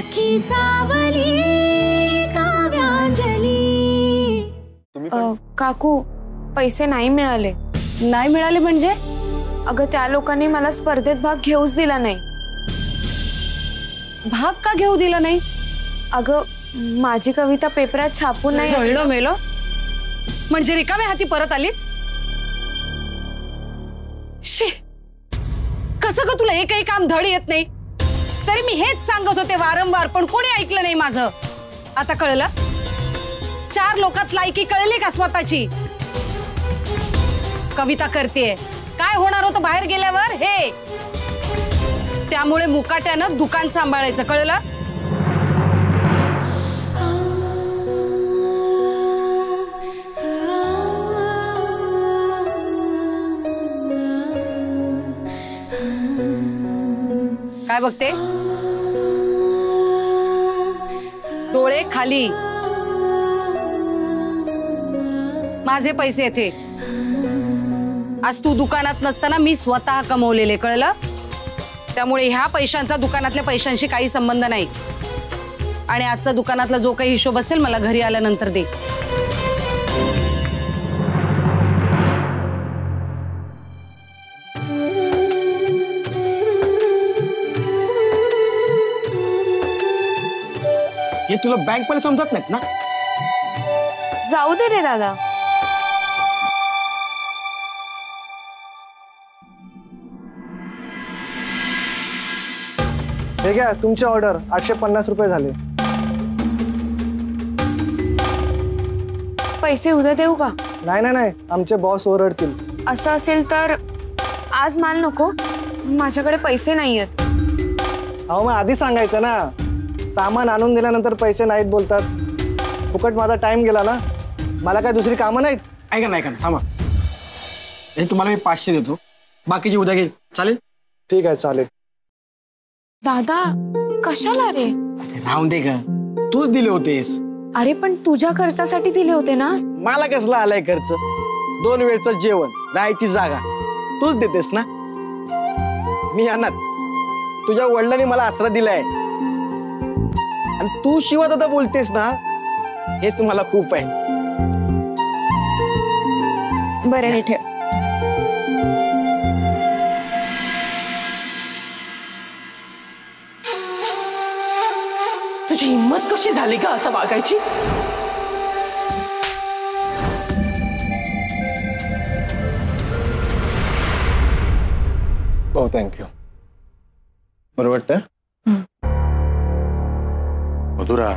सखी सावली काव्यांजली। काकू पैसे नाही मिळाले। नाही मिळाले म्हणजे? अगं त्या लोकांनी मला स्पर्धेत भाग घेऊच दिला नाही। भाग का घेऊ दिला नाही? अगं माझी कविता पेपरात छापून नाही। जळलं मेलो म्हणजे रिकाम्या हाती परत आलीस? शी, कसं ग तुला एकही काम धड येत नाही? तरी मी हेच सांगत होते वारंवार, पण कोणी ऐकलं नाही माझं। आता कळलं? 4 लोकात लायकी कळली का स्वतःची? कविता करतेय, काय होणार होतं बाहेर गेल्यावर हे? त्यामुळे मुकाट्यानं दुकान सांभाळायचं, कळलं? काय बघते? डोळे खाली। माझे पैसे येते आज तू दुकानात नसताना मी स्वतः कमवलेले, कळलं? त्यामुळे ह्या पैशांचा दुकानातल्या पैशांशी काही संबंध नाही। आणि आजचा दुकानातला जो काही हिशोब असेल मला घरी आल्यानंतर दे। हे तुला बँक वाले समजत नाहीत ना? जाऊ दे रे दादा। हे घ्या तुमची ऑर्डर, 850 रुपये झाले। पैसे उद्या देऊ का? नाही नाही नाही, आमचे बॉस ओरडतील। असं असेल तर आज माल नको, माझ्याकडे पैसे नाहीयेत। अहो मग आधी सांगायचं ना, सामान आणून दिल्यानंतर पैसे नाहीत बोलतात। फुकट माझा टाइम गेला ना, मला काय दुसरी कामं नाहीत? ऐका ना थांबा, तुम्हाला मी 500 देतो, बाकीची उद्या घे, चालेल? ठीक आहे चालेल। दादा कशाला रे? राहून दे ग, तूच दिले होतेस। अरे पण तुझ्या खर्चासाठी दिले होते ना। मला कसला आलाय खर्च? 2 वेळचं जेवण, राहायची जागा तूच देतेस ना। मी अनाथ, तुझ्या वडिलांनी मला आसरा दिलाय आणि तू शिवाय दादा बोलतेस ना, हेच मला खूप आहे। बरं हे ठेव। तुझी हिम्मत कशी झाली का असं वागायची? हो थँक्यू। बरं वाटतं? मधुरा,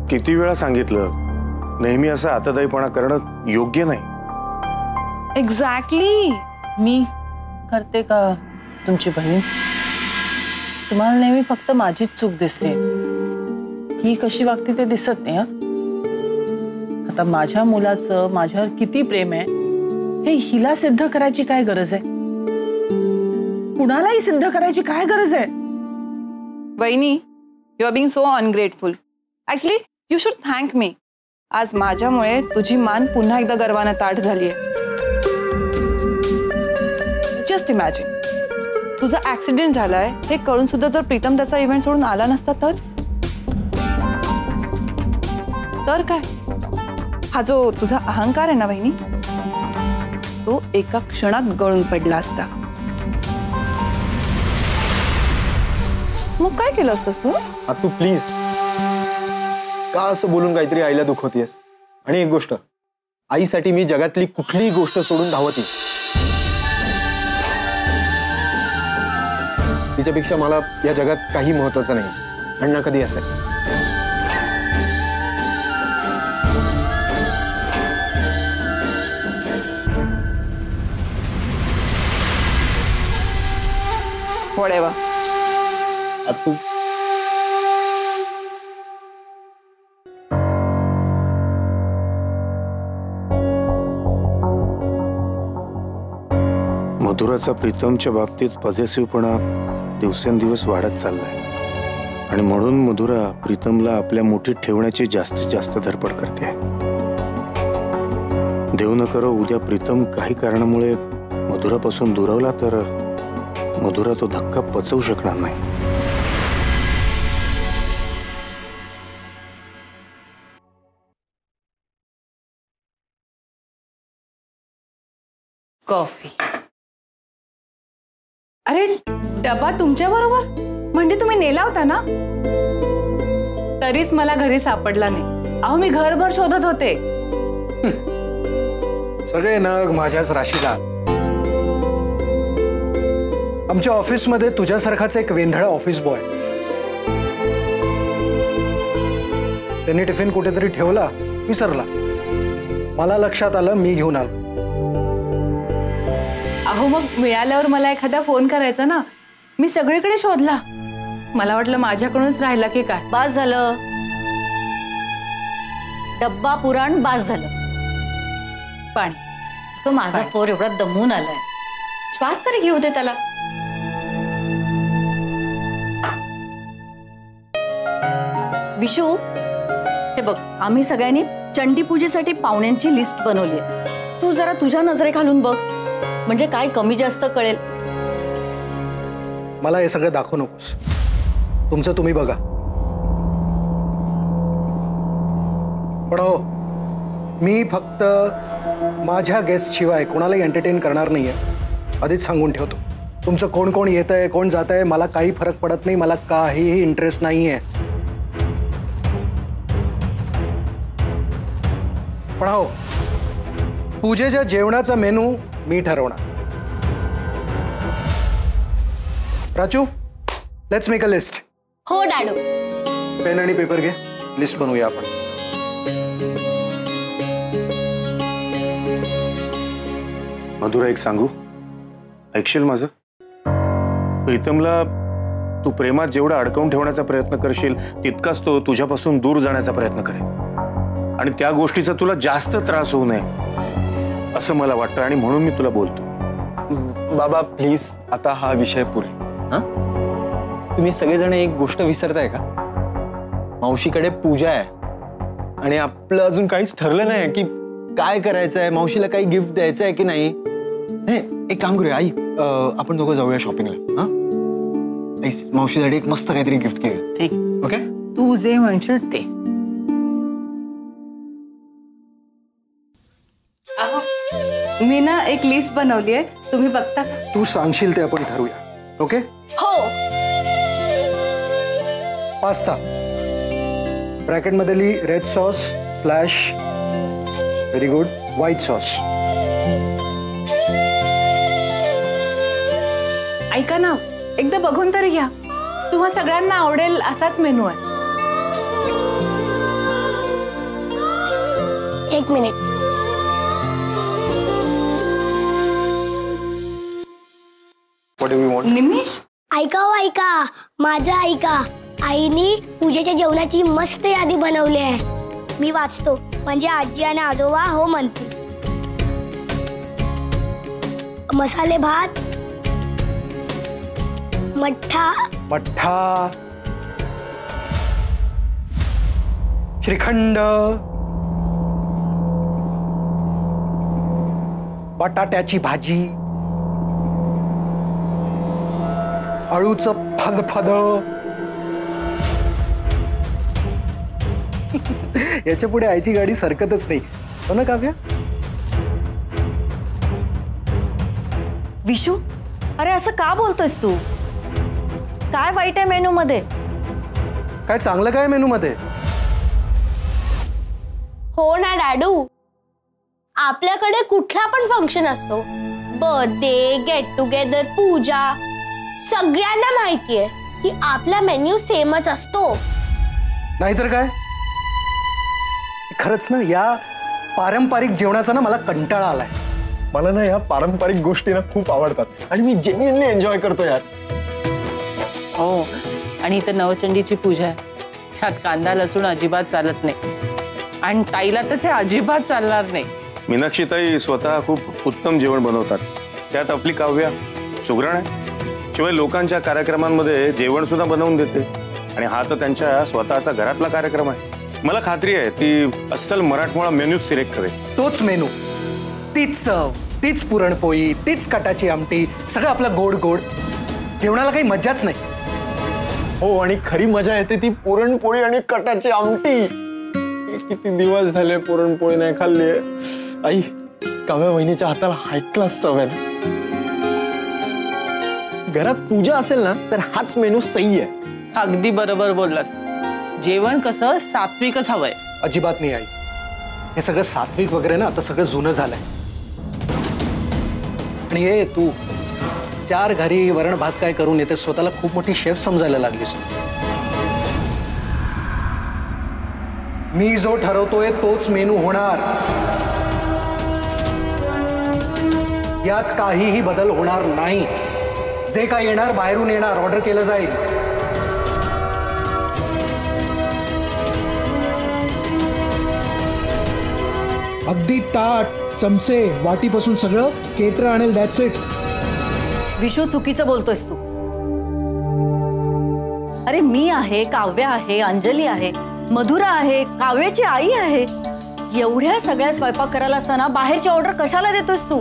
किती वेळा सांगितलं, नेहमी असं आतादाईपणा करणं योग्य नाही। एक्झॅक्टली। मी करते का तुमची बहीण? तुम्हाला नेहमी फक्त माझीच चूक दिसते, ही कशी वागते ते दिसत नाही। आता माझ्या मुलाचं माझ्यावर किती प्रेम आहे हे हिला सिद्ध करायची काय गरज आहे? कुणालाही सिद्ध करायची काय गरज आहे? वहिनी, you are being so ungrateful. Actually you should thank me. आज माझ्यामुळे तुझी मान पुन्हा एकदा गर्वाने ताठ झाली आहे। जस्ट इमॅजिन, तुझा ऍक्सिडेंट झालाय हे कळून सुद्धा जर प्रीतम त्याचा इव्हेंट सोडून आला नसता तर काय? हा जो तुझा अहंकार आहे ना वहिनी, तो एका क्षणात गळून पडला असता। मग काय केलं असतंस तू? तू प्लीज का असं बोलून काहीतरी आईला दुखवतेस? आणि एक गोष्ट, आईसाठी मी जगातली कुठलीही गोष्ट सोडून धावत येईन। तिच्यापेक्षा मला या जगात काही महत्वाचं नाही, अण्णा कधी असेल। Whatever. तू मधुराचा प्रीतमच्या बाबतीत पॉझिटिव्हपणा दिवसेंदिवस वाढत चाललाय आणि म्हणून मधुरा प्रीतमला आपल्या मुठीत ठेवण्याची जास्तीत जास्त धडपड करते। देव न करो उद्या प्रीतम काही कारणामुळे मधुरापासून दुरावला तर मधुरा तो धक्का पचवू शकणार नाही। कॉफी. अरे डबा तुमच्या बरोबर म्हणजे तुम्ही नेला होता ना? तरीच मला घरी सापडला नाही. अहो मी घरभर शोधत होते. सगळे नग माझ्याच राशीला. आमच्या ऑफिसमध्ये तुझ्यासारखाच एक वेंधळा ऑफिस बॉय. त्यांनी टिफिन कुठेतरी ठेवला, विसरला. मला लक्षात आलं, मी घेऊन आलो. अहो मग मिळाल्यावर मला एखादा फोन करायचा ना. मी सगळीकडे शोधला. मला वाटलं माझ्याकडूनच राहिला की काय. बास झालं. डब्बा पुराण बास झालं. पाणी. तो माझा पोर एवढा दमून आलाय, श्वास तरी घेऊ दे त्याला. विशू, हे बघ, आम्ही सगळ्यांनी चंडी पूजेसाठी पाहुण्यांची लिस्ट बनवली आहे. तू जरा तुझ्या नजरे घालून बघ, म्हणजे काय कमी जास्त कळेल. मला हे सगळं दाखवू नकोस. तुमचं तुम्ही बघा. पण हो, मी फक्त माझ्या गेस्ट शिवाय कोणालाही एंटरटेन करणार नाहीये, आधीच सांगून ठेवतो. तुमचं कोण कोण येत आहे, कोण जात आहे, मला काही फरक पडत नाही. मला काहीही इंटरेस्ट नाहीये. पण हो, पूजेच्या जेवणाचा मेनू मी ठरवणार. Raju, let's make a list. हो डॅडू. पेन आणि पेपर घे, लिस्ट बनवूया आपण. मधुरा, एक सांगू, ऐकशील माझं? प्रीतमला तू प्रेमात जेवढा अडकवून ठेवण्याचा प्रयत्न करशील तितकाच तो तुझ्यापासून दूर जाण्याचा प्रयत्न करेल. आणि त्या गोष्टीचा तुला जास्त त्रास होऊ नये असं मला वाटतं, आणि म्हणून मी तुला बोलतो. बाबा प्लीज, आता हा विषय पुरे. हा, तुम्ही सगळेजण एक गोष्ट विसरताय का? मावशीकडे पूजा आहे आणि आपलं अजून काहीच ठरलं नाही की काय करायचं आहे, मावशीला काही गिफ्ट द्यायचं आहे की नाही. एक काम करूया आई, आपण दोघं जाऊया शॉपिंगला. हा, मावशीसाठी एक मस्त काहीतरी गिफ्ट घेऊया. ठीक. ओके, तू जे म्हणशील ते. मी ना एक लिस्ट बनवली आहे, तुम्ही बघता का? तू सांगशील ते आपण ठरवूया. ओके. हो. पास्ता ब्रॅकेटमध्ये लिही red sauce slash very good white sauce. ऐका ना, एकदा बघून तरी घ्या. तुम्हा सगळ्यांना आवडेल असाच मेनू आहे. एक minute. What do you want? Nimish, ऐका हो ऐका, माझं ऐका. आईनी पूजेच्या जेवणाची मस्त यादी बनवली आहे. मी वाचतो, म्हणजे आजी आणि आजोबा हो म्हणतील. मसाले भात, मठ्ठा, मठ्ठा, श्रीखंड, बटाट्याची भाजी, अळूचं फदफद. याच्या पुढे आईची गाडी सरकतच नाही, हो ना काव्या? विशू, अरे असं का बोलतोयस तू? काय वाईट आहे मेनू मध्ये? काय चांगलं काय मेनू मध्ये? हो ना डॅडू, आपल्याकडे कुठला पण फंक्शन असतो, बर्थडे, गेट टुगेदर, पूजा, सगळ्यांना माहितीये की आपला मेन्यू सेमच असतो. नाहीतर काय? खरंच ना, या पारंपरिक जेवणाचा ना मला कंटाळा आलाय. मला ना या पारंपरिक गोष्टी ना खूप आवडतात आणि मी जेन्युइनली एन्जॉय करतो यार. हो, आणि इथं नवचंडीची पूजा आहे, ह्यात कांदा लसूण अजिबात चालत नाही, आणि ताईला तर ते अजिबात चालणार नाही. मीनाक्षीताई स्वतः खूप उत्तम जेवण बनवतात, त्यात आपली काव्या सुगरण आहे. शिवाय लोकांच्या कार्यक्रमांमध्ये जेवण सुद्धा बनवून देते, आणि हा तर त्यांच्या स्वतःचा घरातला कार्यक्रम आहे. मला खात्री आहे ती अस्सल मराठमोळा मेन्यू सिलेक्ट करेल. तोच मेनू, तीच चव, तीच पुरणपोळी, तीच कटाची आमटी, सगळं आपलं गोड गोड. जेवणाला काही मज्जाच नाही. हो, आणि खरी मजा येते ती पुरणपोळी आणि कटाची आमटी. किती दिवस झाले पुरणपोळी नाही खाल्ली. आई काव्या वहिनीच्या हाताला हाय क्लास चव आहे. घरात पूजा असेल ना तर हाच मेनू सही आहे. अगदी बरोबर बोललास. जेवण कसं सात्विकच हवंय. अजिबात नाही आई, हे सगळं सात्विक वगैरे ना आता सगळं जुनं झालंय. आणि हे तू 4 घरी वरण भात काय करून येते, स्वतःला खूप मोठी शेफ समजायला लागलीस. मी जो ठरवतोय तोच मेनू होणार, यात काहीही बदल होणार नाही. जे काय येणार बाहेरून येणार, ऑर्डर केलं जाईल. अगदी ताट चमचे वाटीपासून सगळं केटर आणेल. That's it. विशू चुकीचं बोलतोयस तू. अरे मी आहे, काव्या आहे, अंजली आहे, मधुरा आहे, काव्याची आई आहे. एवढ्या सगळ्या स्वयंपाक करायला असताना बाहेरची ऑर्डर कशाला देतोयस तू?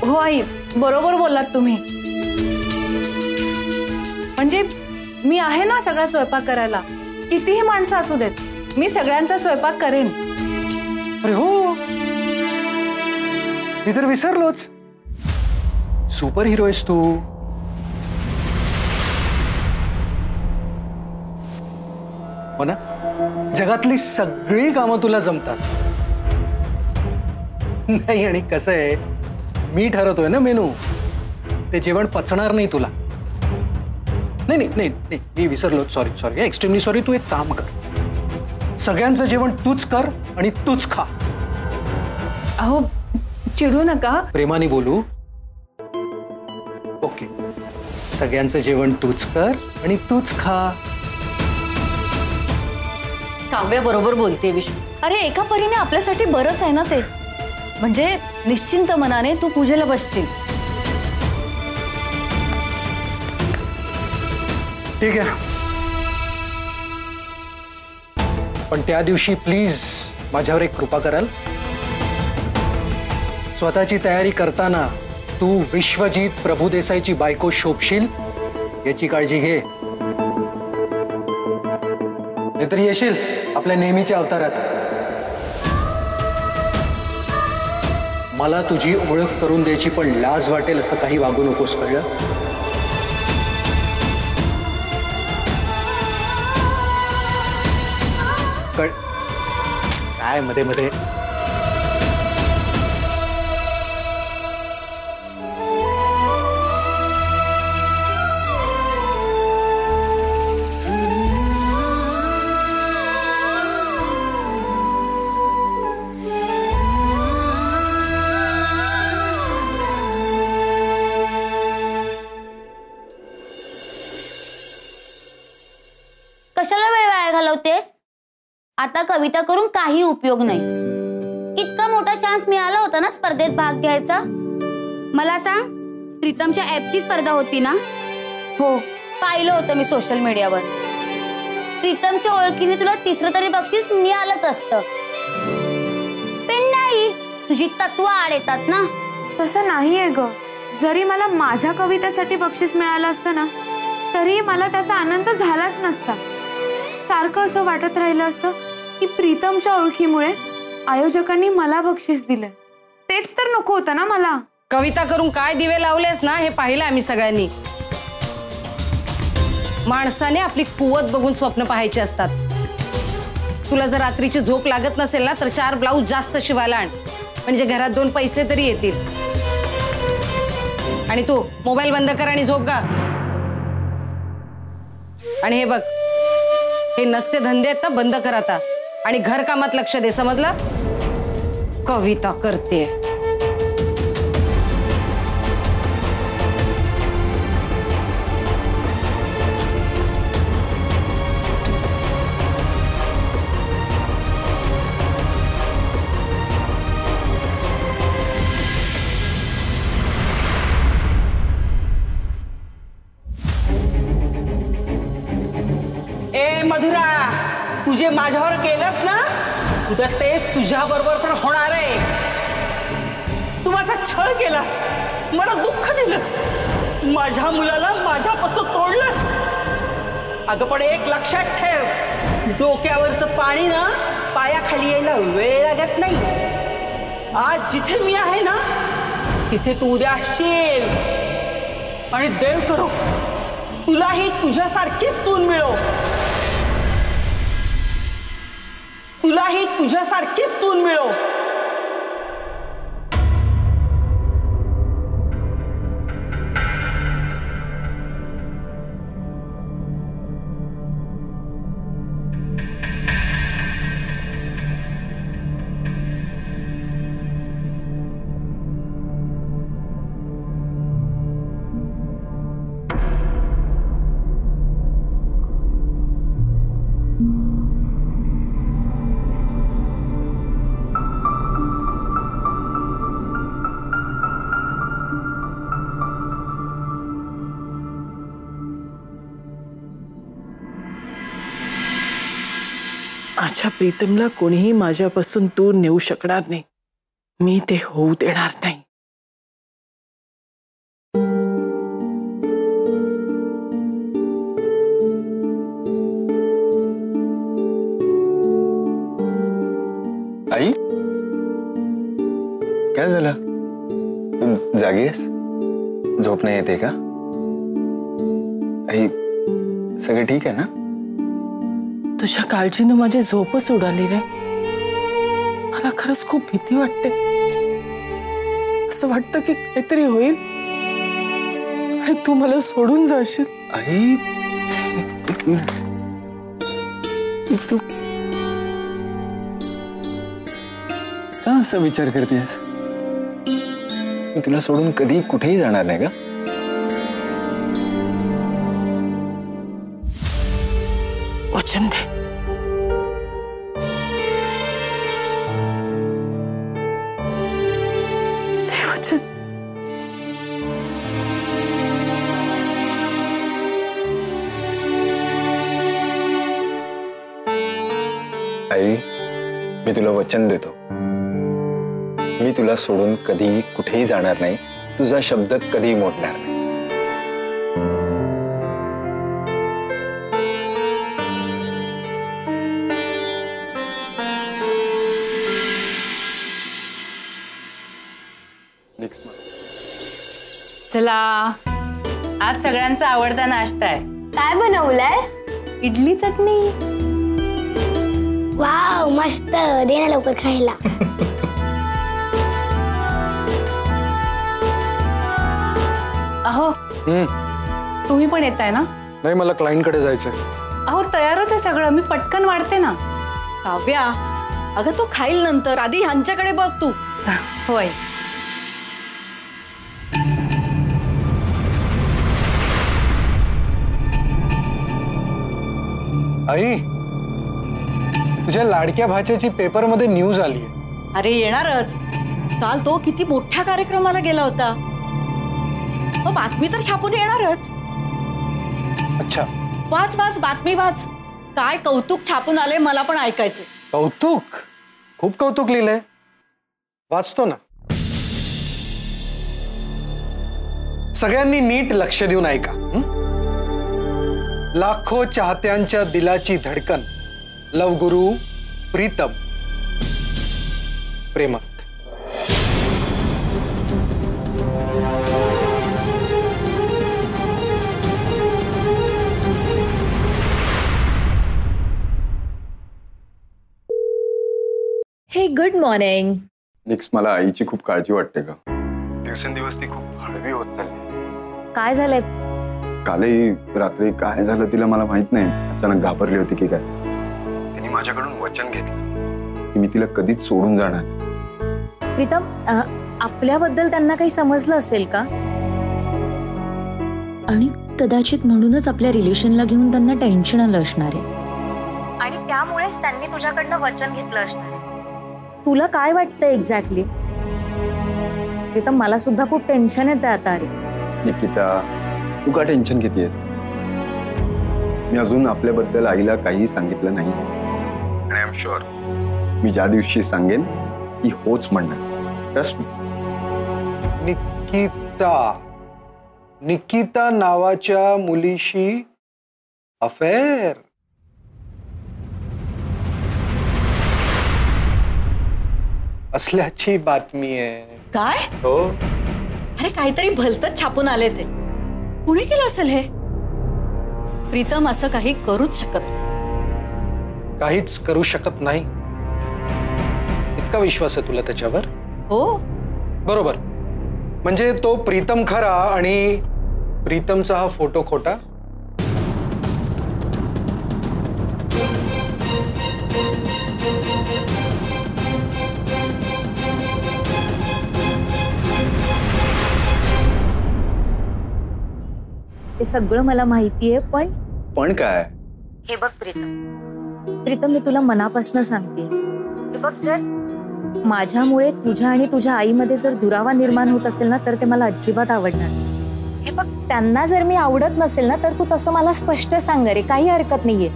हो आई, बरोबर बोललात तुम्ही. म्हणजे मी आहे ना सगळा स्वयंपाक करायला. कितीही माणसं असू देत, मी सगळ्यांचा स्वयंपाक करेन. अरे हो, मी तर विसरलोच. सुपर हिरो आहेस तू. हो ना, जगातली सगळी कामं तुला जमतात. नाही, आणि कसं आहे, मी ठरवतोय ना मेनू, ते जेवण पचणार नाही तुला. नाही नाही नाही नाही, मी विसरलो. Sorry sorry, extremely sorry. तू एक काम कर, सगळ्यांचं जेवण तूच कर आणि तूच खा. अहो चिडू नका. प्रेमाने बोलू. ओके, सगळ्यांचं जेवण तूच कर आणि तूच खा. काव्या बरोबर बोलते विशू. अरे एका परीने आपल्यासाठी बरंच आहे ना ते. म्हणजे निश्चिंत मनाने तू पूजेला बसशील. ठीक आहे, पण त्या दिवशी प्लीज माझ्यावर एक कृपा कराल. स्वतःची तयारी करताना तू विश्वजीत प्रभुदेसाईची बायको शोभशील याची काळजी घे. नाहीतर येशील आपल्या नेहमीच्या अवतारात. मला तुझी ओळख करून द्यायची पण लाज वाटेल असं काही वागू नकोस, कळलं? काय मध्ये मध्ये. कशाला वेळ वाया घालवतेस? आता कविता करून काही उपयोग नाही. इतका मोठा चान्स मिळाला होता ना स्पर्धेत भाग घ्यायचा. मला सांग, प्रीतमच्या ऍपची स्पर्धा होती ना? हो, पाहिलं होतं मी सोशल मीडियावर. प्रीतमच्या ओळखीने तुला 3रं तरी बक्षीस मिळालंच असतं. पण नाही, तुझी तत्व आड येतात ना. तसं नाहीये ग. जरी मला माझ्या कवितेसाठी बक्षीस मिळालं असतं ना, तरी मला त्याचा आनंद झालाच नसता. सारखं असं वाटत राहिलं असतं की प्रीतमच्या ओळखीमुळे आयोजकांनी मला बक्षीस दिलं. तेच तर नको होतं ना मला. कविता करून काय दिवे लावलेस ना हे पाहिलं आम्ही सगळ्यांनी. माणसाने आपली कुवत बघून स्वप्न पाहायची असतात. तुला जर रात्रीची झोप लागत नसेल ना तर 4 ब्लाऊज जास्त शिवायला आण, म्हणजे घरात 2 पैसे तरी येतील. आणि तू मोबाईल बंद कर आणि झोप गा. आणि हे बघ, हे नसते धंदे आहेत ना, बंद कर आता. आणि घर कामात लक्ष दे, समजलं? कविता करते. मधुरा, तुझे माझ्यावर केलंस ना, उद्या तेच तुझ्या बरोबर पण होणार आहे. तू माझा छळ केलास, मला दुःख दिलंस, माझ्या मुलाला माझ्यापासून तोडलंस. अगं पण एक लक्षात ठेव, डोक्यावरचं पाणी ना पायाखाली यायला वेळ लागत नाही. आज जिथे मी आहे ना तिथे तू उद्या असशील आणि देव करो तुलाही तुझ्यासारखीच सून मिळो. तुलाही तुझ्यासारखीच सून मिळो. माझ्या प्रीतमला कोणीही माझ्यापासून दूर नेऊ शकणार नाही. मी ते होऊ देणार नाही. आई काय झालं? तू जागी आहेस? झोप नाही येते का? आई सगळं ठीक आहे ना? तुझ्या काळजीनं माझी झोपच उडाली रे. मला खरंच खूप भीती वाटते. असं वाटतं की काहीतरी होईल आणि तू मला सोडून जाशील. आई तू का असा विचार करतेस? मी तुला सोडून कधी कुठेही जाणार नाही का? वचन दे. दे वचन. आई मी तुला वचन देतो. मी तुला सोडून कधीही कुठेही जाणार नाही. तुझा शब्द कधीही मोडणार नाही. चला आज सगळ्यांचा आवडता नाश्ता आहे. काय बनवलंयस? इडली चटणी. वाव मस्त. दे ना लवकर खायला. अहो तुम्ही पण येताय ना? नाही मला क्लायंट कडे जायचंय. अहो तयारच आहे सगळं. मी पटकन वाढते ना. काव्या अगं तो खाईल नंतर. आधी ह्यांच्याकडे बघ तू. होय. आई तुझ्या लाडक्या भाच्याची पेपर मध्ये न्यूज आली. अरे येणारच. काल तो किती मोठ्या कार्यक्रमाला गेला होता. बातमी तर छापून येणारच. अच्छा वाच वाच बातमी वाच. काय कौतुक छापून आले मला पण ऐकायचे. कौतुक? खूप कौतुक लिहिलंय. वाचतो ना. सगळ्यांनी नीट लक्ष देऊन ऐका. लाखो चाहत्यांच्या दिलाची धडकन लवगुरु प्रीतम प्रेमात. हे गुड मॉर्निंग. नेक्स्ट मला आईची खूप काळजी वाटते का? दिवसेंदिवस ती खूप हळवी होत चालली. काय झालंय? कालही रात्री काय झालं तिला मला माहित नाही. अचानक घाबरली होती की काय. तिने माझ्याकडून वचन घेतलं की मी तिला कधीच सोडून जाणार. प्रीतम आपल्याबद्दल त्यांना काही समजलं असेल का? आणि कदाचित म्हणूनच आपल्या रिलेशनला घेऊन त्यांना टेन्शन आलं असणार आहे. आणि त्यामुळेच त्यांनी तुझ्याकडनं वचन घेतलं असणार आहे. तुला काय वाटतंय एक्झॅक्टली? प्रीतम मला सुद्धा खूप टेन्शन येतं आता. अरे निकिता तू का टेन्शन घेतेस? मी अजून आपल्याबद्दल आईला काही सांगितलं नाही. आणि आय एम शुअर मी ज्या दिवशी सांगेन ती होच म्हणणार. Trust me. निकिता नावाच्या मुलीशी अफेअर. असल्याची बातमी आहे. काय? हो. अरे काहीतरी भलतच छापून आले ते. कुणी केलं असेल हे? प्रीतम असं काही करूच शकत नाही. काहीच करू शकत नाही इतका विश्वास आहे तुला त्याच्यावर? हो. बरोबर. म्हणजे तो प्रीतम खरा आणि प्रीतमचा हा फोटो खोटा? ते सगळं मला माहितीये, पण काय? हे बघ प्रीतम, मी तुला मनापासून सांगते, हे बघ, जर माझ्यामुळे तुझ्या आणि तुझ्या आईमध्ये जर दुरावा निर्माण होत असेल ना, तर ते मला अजिबात आवडणार नाही. हे बघ, त्यांना जर मी आवडत नसेल ना, तर तू तसं मला स्पष्ट सांग रे, काही हरकत नाहीये.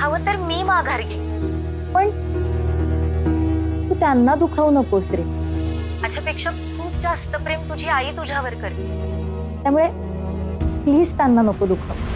हवं तर मी माघार घे, पण तू त्यांना दुखावू नकोस रे. माझ्यापेक्षा खूप जास्त प्रेम तुझी आई तुझ्यावर करते, त्यामुळे प्लीज त्यांना नको दुखावूस.